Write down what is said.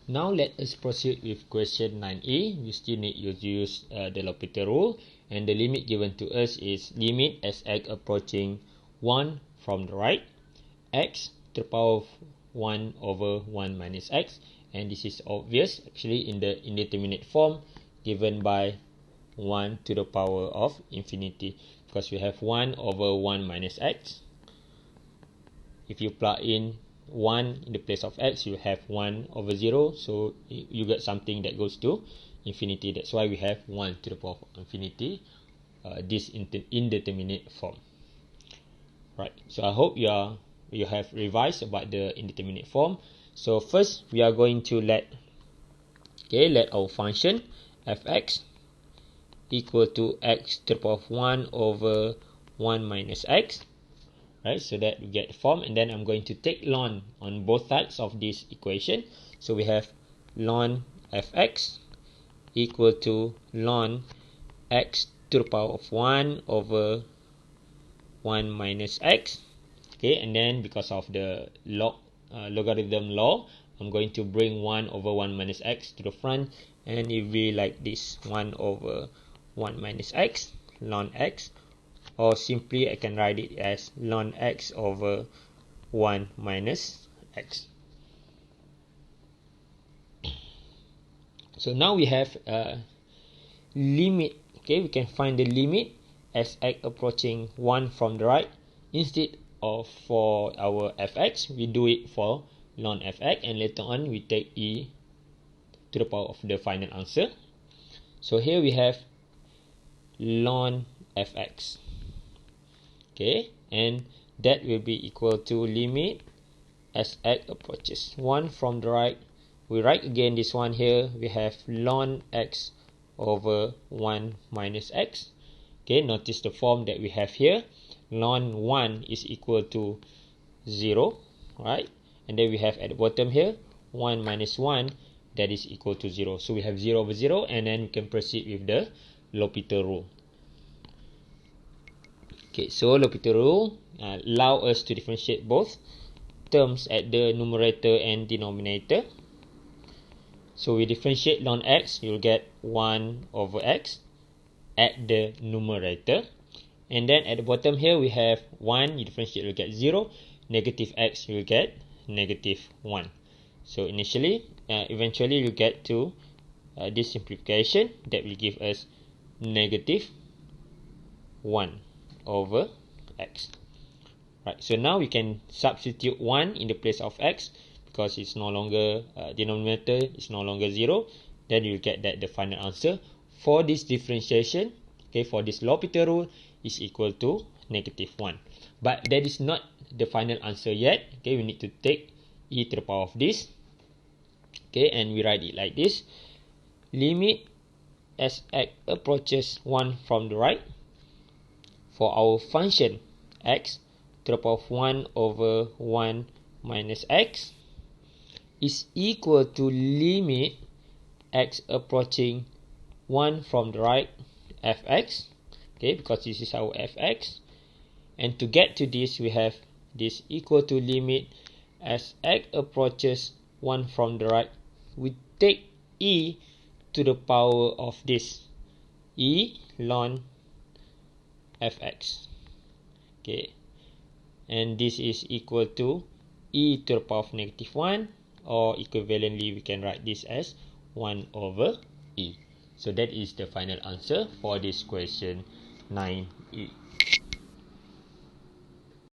Now let us proceed with question 9a. We still need to use the L'Hopital rule, and the limit given to us is limit as x approaching 1 from the right, x to the power of 1 over 1 minus x, and this is obvious actually in the indeterminate form given by 1 to the power of infinity, because we have 1 over 1 minus x. If you plug in 1 in the place of x, you have 1 over 0, so you get something that goes to infinity. That's why we have 1 to the power of infinity, this indeterminate form. Right, so I hope you have revised about the indeterminate form. So first we are going to let our function fx equal to x to the power of 1 over 1 minus x, right? So that we get the form, and then I'm going to take ln on both sides of this equation. So we have ln fx equal to ln x to the power of 1 over 1 minus x. Okay, and then because of the logarithm law, I'm going to bring 1 over 1 minus x to the front, and it will be like this, 1 over 1 minus x ln x, or simply I can write it as ln x over 1 minus x. So now we have limit. Okay, we can find the limit as x approaching 1 from the right. Instead of for our fx, we do it for ln fx, and later on we take e to the power of the final answer. So here we have ln fx. Okay, and that will be equal to limit as x approaches 1 from the right. We write again this one here, we have ln x over 1 minus x. Okay, notice the form that we have here. Ln 1 is equal to 0, right? And then we have at the bottom here 1 minus 1, that is equal to 0. So we have 0 over 0, and then we can proceed with the L'Hopital rule. Okay, so L'Hopital rule allow us to differentiate both terms at the numerator and denominator. So we differentiate ln x, you'll get 1 over x at the numerator. And then at the bottom here we have 1, you differentiate, you'll get 0. Negative x, you'll get negative 1. So eventually you get to this simplification that will give us negative 1 over x. Right, so now we can substitute 1 in the place of x, because it's no longer denominator is no longer 0. Then you'll get that the final answer for this differentiation, okay, for this L'Hopital rule, is equal to negative 1. But that is not the final answer yet. Okay, we need to take e to the power of this. Okay, and we write it like this: limit as x approaches 1 from the right for our function x to the power of 1 over 1 minus x is equal to limit x approaching 1 from the right fx. Okay, because this is our fx, and to get to this we have this equal to limit as x approaches 1 from the right, we take e to the power of this, e ln fx. Okay, and this is equal to e to the power of negative 1, or equivalently we can write this as 1 over e. So that is the final answer for this question 9e.